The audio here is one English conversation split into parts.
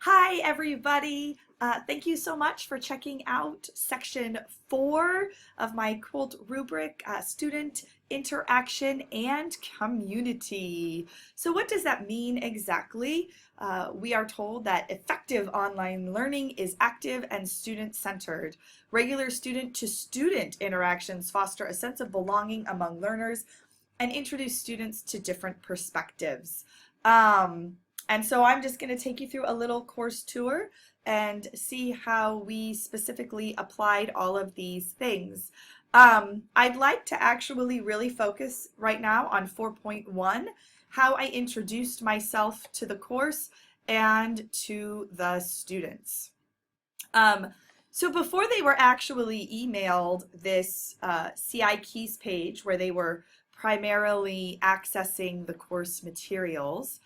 Hi, everybody. Thank you so much for checking out section 4 of my QOLT rubric, Student Interaction and Community. So what does that mean exactly? We are told that effective online learning is active and student-centered. Regular student-to-student interactions foster a sense of belonging among learners and introduce students to different perspectives. And so I'm just going to take you through a little course tour and see how we specifically applied all of these things. I'd like to actually really focus right now on 4.1, how I introduced myself to the course and to the students. So before they were actually emailed this CI Keys page where they were primarily accessing the course materials,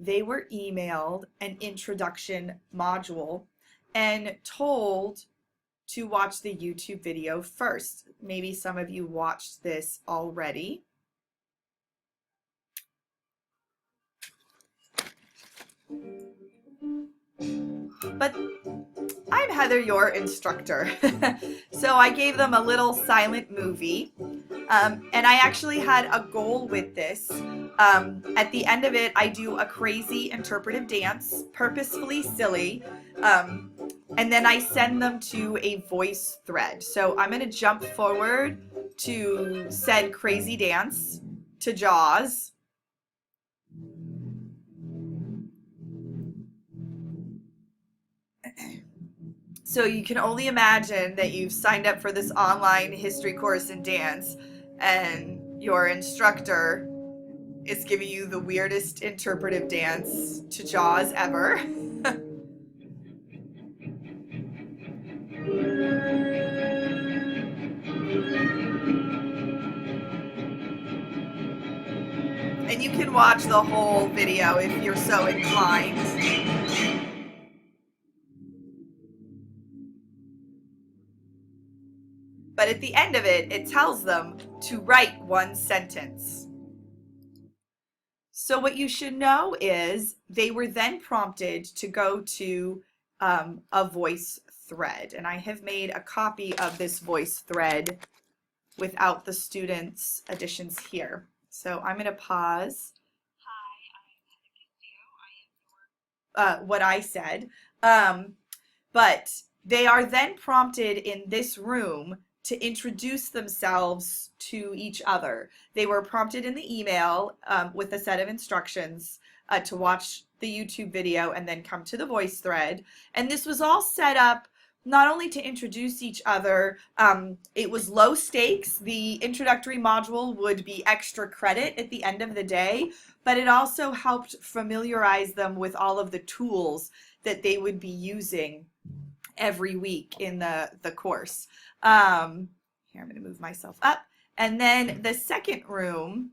they were emailed an introduction module and told to watch the YouTube video first. Maybe some of you watched this already. But I'm Heather, your instructor. So I gave them a little silent movie. And I actually had a goal with this. At the end of it, I do a crazy interpretive dance, purposefully silly, and then I send them to a voice thread. So I'm going to jump forward to said crazy dance to Jaws. So you can only imagine that you've signed up for this online history course in dance and your instructor is giving you the weirdest interpretive dance to Jaws ever. And you can watch the whole video if you're so inclined. But at the end of it, it tells them to write one sentence. So what you should know is they were then prompted to go to a voice thread. And I have made a copy of this voice thread without the students' additions here. So I'm going to pause what I said. But they are then prompted in this room to introduce themselves to each other. They were prompted in the email with a set of instructions to watch the YouTube video and then come to the voice thread. And this was all set up not only to introduce each other, it was low stakes. The introductory module would be extra credit at the end of the day, but it also helped familiarize them with all of the tools that they would be using every week in the course. Here, I'm going to move myself up. And then the second room,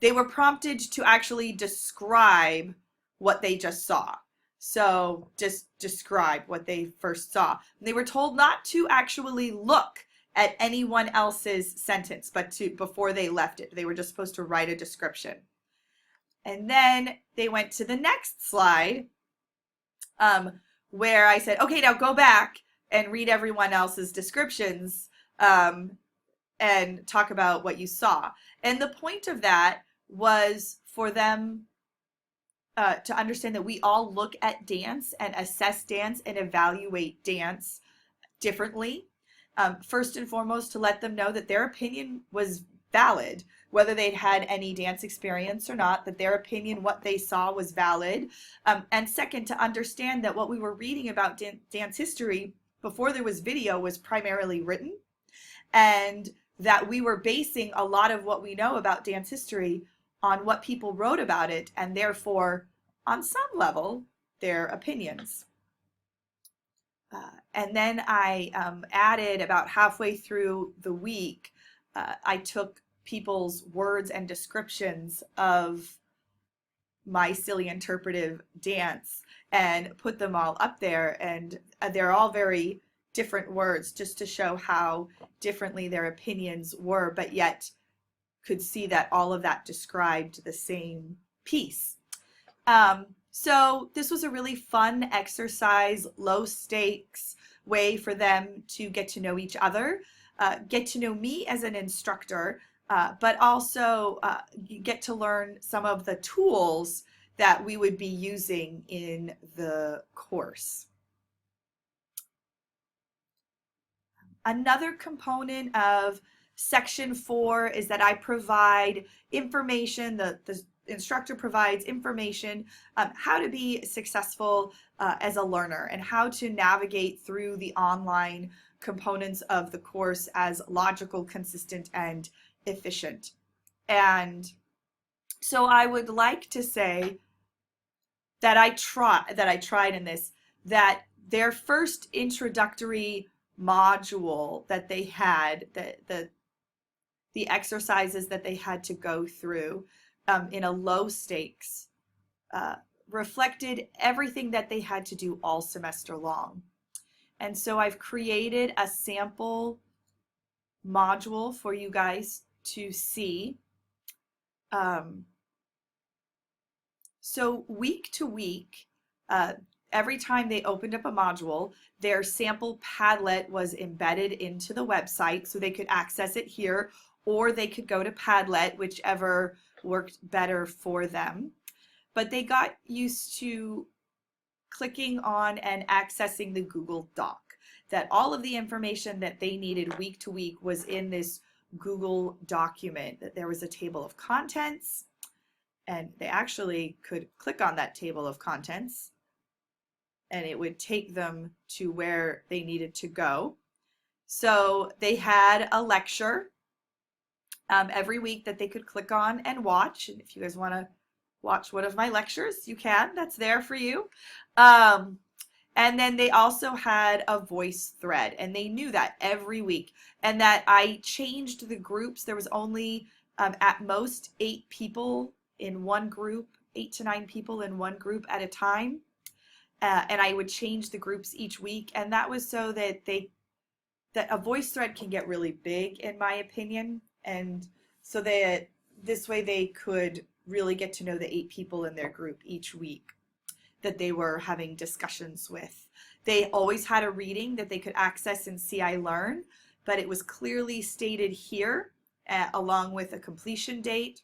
they were prompted to actually describe what they just saw. So just describe what they first saw. And they were told not to actually look at anyone else's sentence, but before they left it, they were just supposed to write a description. And then they went to the next slide, where I said, okay, now go back and read everyone else's descriptions and talk about what you saw. And the point of that was for them to understand that we all look at dance and assess dance and evaluate dance differently. First and foremost, to let them know that their opinion was valid, whether they'd had any dance experience or not, that their opinion, what they saw, was valid. And second, to understand that what we were reading about dance history before there was video was primarily written, and that we were basing a lot of what we know about dance history on what people wrote about it, and therefore, on some level, their opinions. And then I added about halfway through the week, I took people's words and descriptions of my silly interpretive dance and put them all up there, and they're all very different words just to show how differently their opinions were, but yet could see that all of that described the same piece. So this was a really fun exercise, low stakes way for them to get to know each other, get to know me as an instructor, but also get to learn some of the tools that we would be using in the course. Another component of Section 4 is that I provide information, the instructor provides information how to be successful as a learner and how to navigate through the online components of the course as logical, consistent, and efficient. And so I would like to say that I tried in this, that their first introductory module that they had, the exercises that they had to go through in a low stakes reflected everything that they had to do all semester long. And so I've created a sample module for you guys to see. So week to week, every time they opened up a module, their sample Padlet was embedded into the website so they could access it here, or they could go to Padlet, whichever worked better for them. But they got used to clicking on and accessing the Google Doc, that all of the information that they needed week to week was in this Google document, that there was a table of contents, and they actually could click on that table of contents and it would take them to where they needed to go. So they had a lecture every week that they could click on and watch. And if you guys want to watch one of my lectures, you can. That's there for you. And then they also had a voice thread, and they knew that every week, and that I changed the groups. There was only at most 8 people in one group, 8 to 9 people in one group at a time. And I would change the groups each week, and that was so that a voice thread can get really big, in my opinion, and so that this way they could really get to know the 8 people in their group each week that they were having discussions with. They always had a reading that they could access in CI Learn, but it was clearly stated here along with a completion date.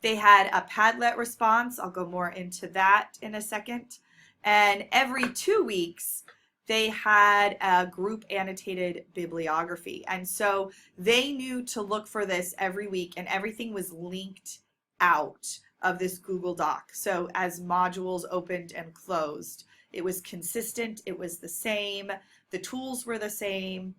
They had a Padlet response. I'll go more into that in a second. And every 2 weeks, they had a group annotated bibliography. And so they knew to look for this every week, and everything was linked out of this Google Doc. So as modules opened and closed, it was consistent, it was the same, the tools were the same,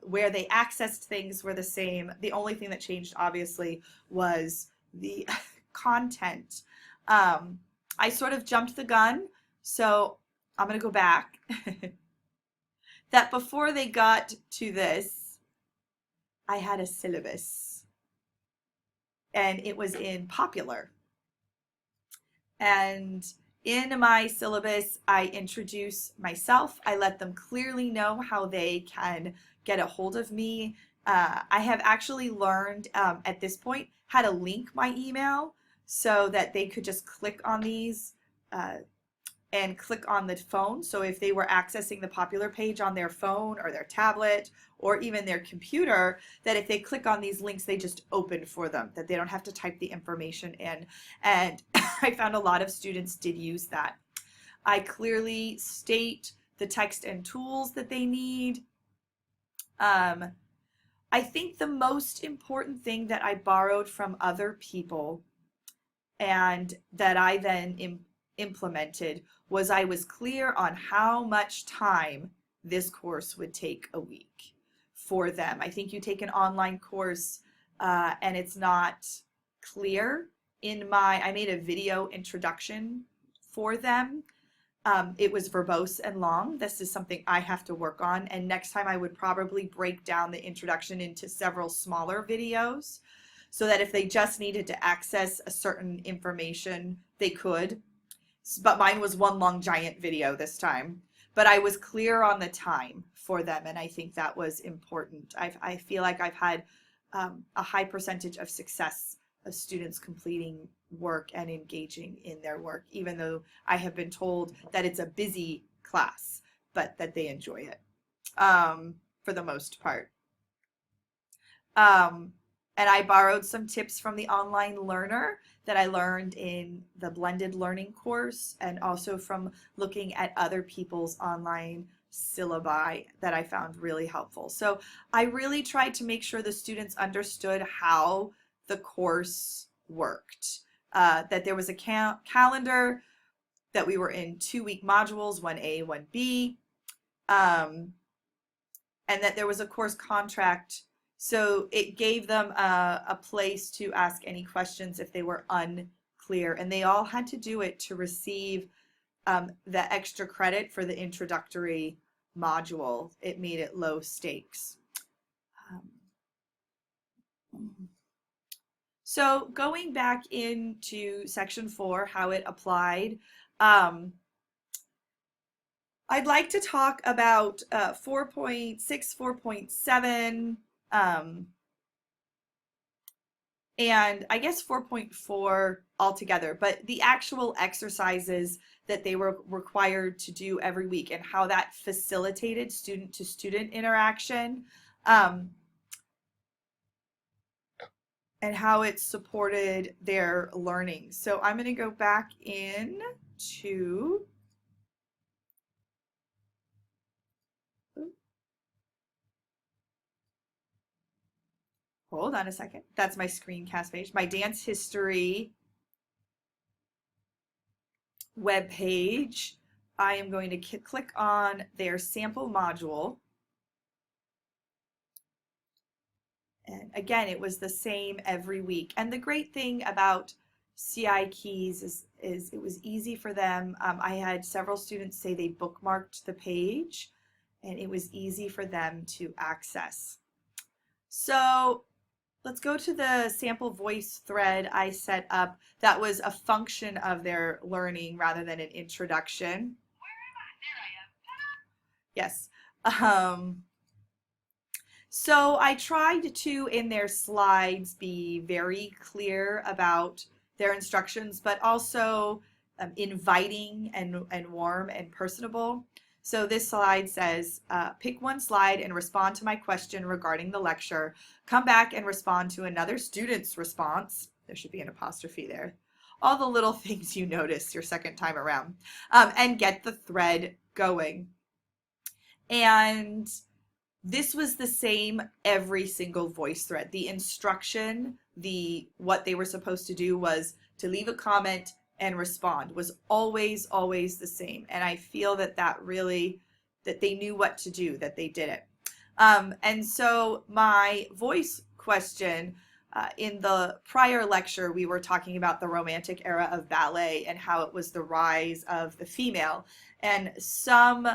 where they accessed things were the same. The only thing that changed, obviously, was the content. I sort of jumped the gun, so I'm going to go back. That before they got to this, I had a syllabus, and it was in popular. And in my syllabus, I introduce myself. I let them clearly know how they can get a hold of me. I have actually learned at this point how to link my email so that they could just click on these and click on the phone. So if they were accessing the popular page on their phone or their tablet or even their computer, that if they click on these links, they just open for them, that they don't have to type the information in. And I found a lot of students did use that. I clearly state the text and tools that they need. I think the most important thing that I borrowed from other people and that I then implemented was I was clear on how much time this course would take a week for them. I think you take an online course and it's not clear. I made a video introduction for them. It was verbose and long. This is something I have to work on, and next time I would probably break down the introduction into several smaller videos so that if they just needed to access a certain information, they could. But mine was one long giant video this time. But I was clear on the time for them, and I think that was important. I feel like I've had a high percentage of success students completing work and engaging in their work, even though I have been told that it's a busy class, but that they enjoy it for the most part. And I borrowed some tips from the online learner that I learned in the blended learning course, and also from looking at other people's online syllabi that I found really helpful. So I really tried to make sure the students understood how the course worked, that there was a calendar, that we were in 2-week modules, 1A, 1B, and that there was a course contract. So it gave them a place to ask any questions if they were unclear, and they all had to do it to receive the extra credit for the introductory module. It made it low stakes. So going back into section 4, how it applied, I'd like to talk about 4.6, 4.7, and I guess 4.4 altogether, but the actual exercises that they were required to do every week and how that facilitated student-to-student interaction, and how it supported their learning. So I'm going to go back in to hold on a second. That's my screencast page. My dance history web page. I am going to click on their sample module. And again, it was the same every week. And the great thing about CI keys is it was easy for them. I had several students say they bookmarked the page, and it was easy for them to access. So let's go to the sample voice thread I set up. That was a function of their learning rather than an introduction. Yes. So I tried to, in their slides, be very clear about their instructions, but also inviting and warm and personable. So this slide says, pick one slide and respond to my question regarding the lecture. Come back and respond to another student's response. There should be an apostrophe there. All the little things you notice your second time around, and get the thread going. And this was the same every single voice thread. The instruction, what they were supposed to do was to leave a comment and respond, was always the same. And I feel that that they knew what to do, that they did it. And so my voice question, in the prior lecture, we were talking about the Romantic era of ballet and how it was the rise of the female. And some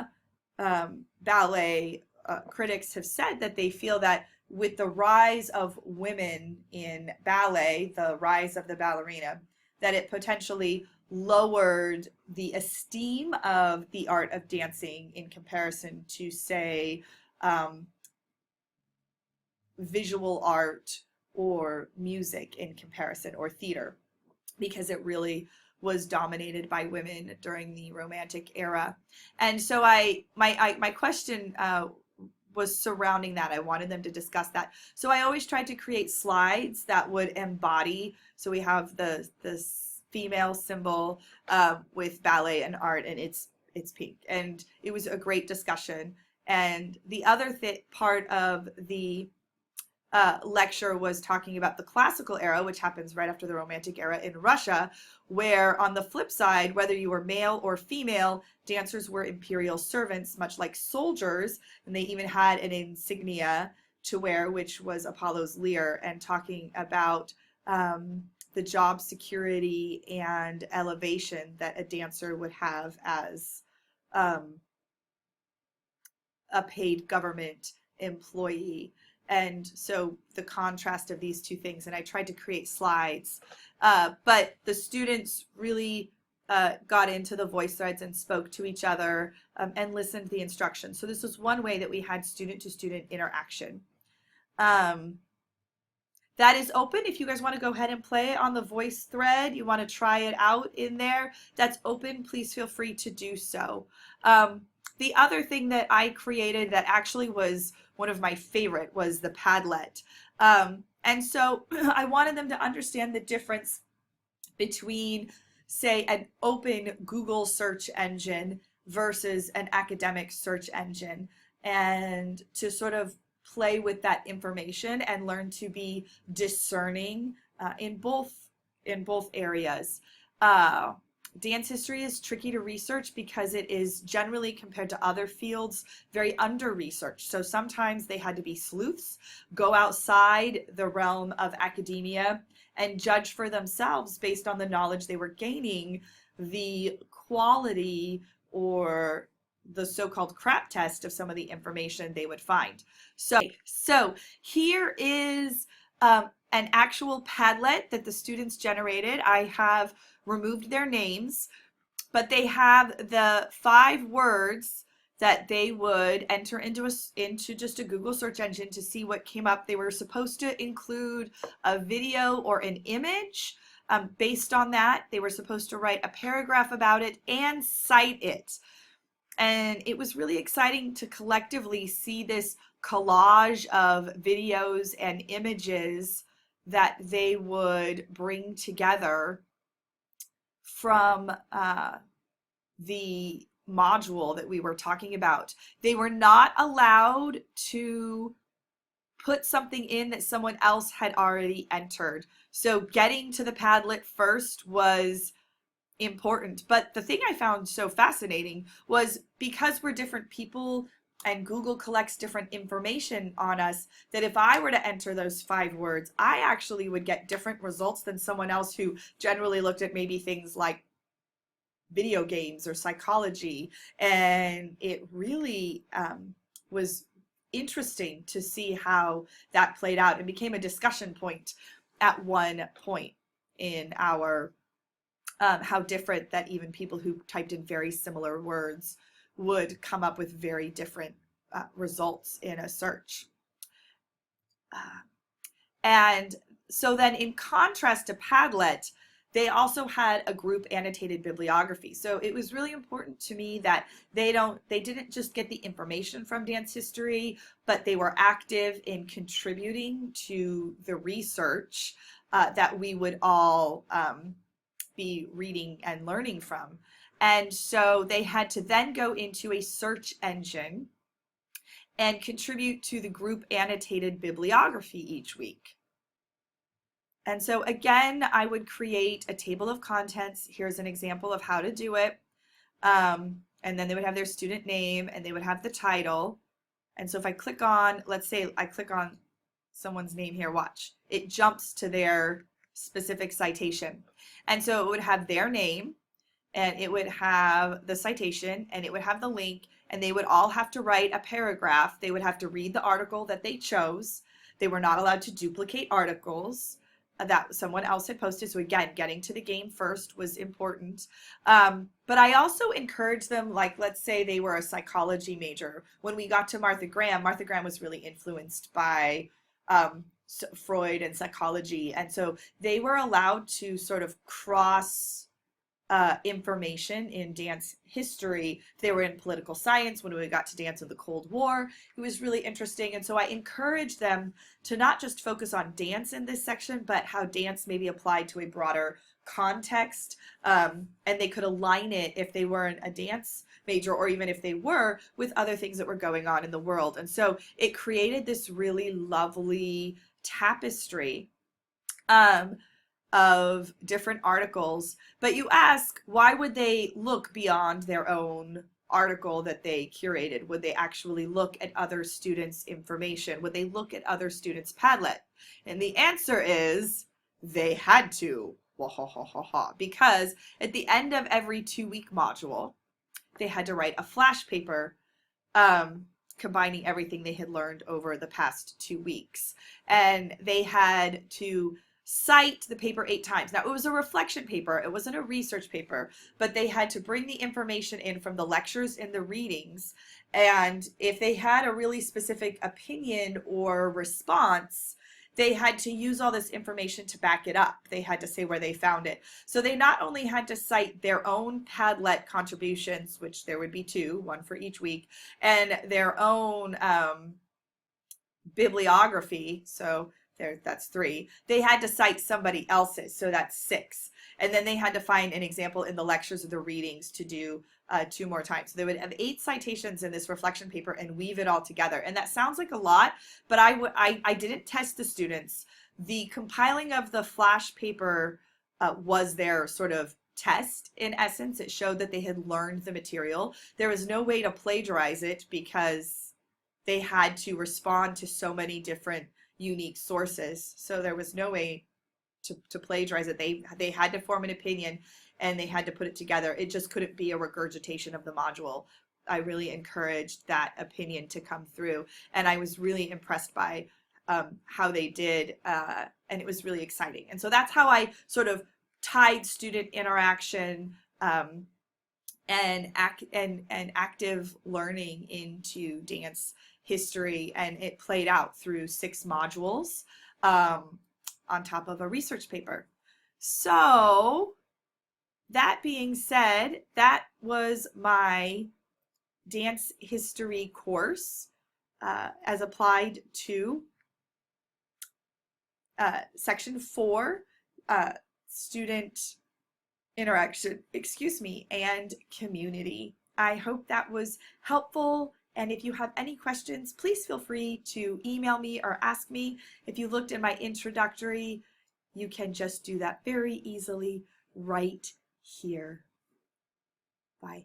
ballet critics have said that they feel that with the rise of women in ballet, the rise of the ballerina, that it potentially lowered the esteem of the art of dancing in comparison to, say, visual art or music in comparison, or theater, because it really was dominated by women during the Romantic era. And so my question was surrounding that. I wanted them to discuss that. So I always tried to create slides that would embody. So we have the female symbol with ballet and art, and it's pink. And it was a great discussion. And the other part of the lecture was talking about the classical era, which happens right after the Romantic era in Russia, where on the flip side, whether you were male or female, dancers were imperial servants, much like soldiers, and they even had an insignia to wear, which was Apollo's lyre, and talking about the job security and elevation that a dancer would have as a paid government employee. And so the contrast of these two things, and I tried to create slides, but the students really got into the voice threads and spoke to each other and listened to the instructions. So this was one way that we had student-to-student interaction. that is open. If you guys want to go ahead and play it on the voice thread, you want to try it out in there, that's open. Please feel free to do so. The other thing that I created that actually was one of my favorite was the Padlet. And so I wanted them to understand the difference between, say, an open Google search engine versus an academic search engine, and to sort of play with that information and learn to be discerning in both areas. Dance history is tricky to research because it is generally, compared to other fields, very under-researched. So sometimes they had to be sleuths, go outside the realm of academia and judge for themselves based on the knowledge they were gaining, the quality or the so-called crap test of some of the information they would find. So here is an actual Padlet that the students generated. I have removed their names, but they have the 5 words that they would enter into just a Google search engine to see what came up. They were supposed to include a video or an image. Based on that, they were supposed to write a paragraph about it and cite it. And it was really exciting to collectively see this collage of videos and images that they would bring together from the module that we were talking about. They were not allowed to put something in that someone else had already entered. So getting to the Padlet first was important. But the thing I found so fascinating was, because we're different people and Google collects different information on us, that if I were to enter those 5 words, I actually would get different results than someone else who generally looked at maybe things like video games or psychology. And it really was interesting to see how that played out. It became a discussion point at one point in our how different that even people who typed in very similar words would come up with very different results in a search. And so then, in contrast to Padlet, they also had a group annotated bibliography. So it was really important to me that they didn't just get the information from dance history, but they were active in contributing to the research that we would all be reading and learning from. And so they had to then go into a search engine and contribute to the group annotated bibliography each week. And so again, I would create a table of contents. Here's an example of how to do it. And then they would have their student name and they would have the title. And so if I click on, let's say I click on someone's name here, watch, it jumps to their specific citation. And so it would have their name, and it would have the citation, and it would have the link, and they would all have to write a paragraph. They would have to read the article that they chose. They were not allowed to duplicate articles that someone else had posted. So again, getting to the game first was important. But I also encouraged them, like, let's say they were a psychology major. When we got to Martha Graham was really influenced by Freud and psychology. And so they were allowed to sort of cross information in dance history. They were in political science when we got to dance of the Cold War. It was really interesting. And so I encouraged them to not just focus on dance in this section, but how dance may be applied to a broader context. And they could align it, if they weren't a dance major, or even if they were, with other things that were going on in the world. And so it created this really lovely tapestry of different articles. But you ask, why would they look beyond their own article that they curated? Would they actually look at other students' information? Would they look at other students' Padlet? And the answer is they had to, because at the end of every 2-week module, they had to write a flash paper combining everything they had learned over the past 2 weeks. And they had to cite the paper 8 times. Now, it was a reflection paper. It wasn't a research paper, but they had to bring the information in from the lectures and the readings. And if they had a really specific opinion or response, they had to use all this information to back it up. They had to say where they found it. So they not only had to cite their own Padlet contributions, which there would be two, one for each week, and their own bibliography, so that's three. They had to cite somebody else's, so that's six. And then they had to find an example in the lectures or the readings to do two more times. So they would have 8 citations in this reflection paper and weave it all together. And that sounds like a lot, but I didn't test the students. The compiling of the flash paper was their sort of test in essence. It showed that they had learned the material. There was no way to plagiarize it because they had to respond to so many different unique sources. So there was no way to plagiarize it. They had to form an opinion and they had to put it together. It just couldn't be a regurgitation of the module. I really encouraged that opinion to come through, and I was really impressed by how they did, and it was really exciting. And so that's how I sort of tied student interaction and active learning into dance history, and it played out through 6 modules on top of a research paper. So that being said, that was my dance history course as applied to section 4, student interaction, and community. I hope that was helpful. And if you have any questions, please feel free to email me or ask me. If you looked in my introductory, you can just do that very easily right here. Bye.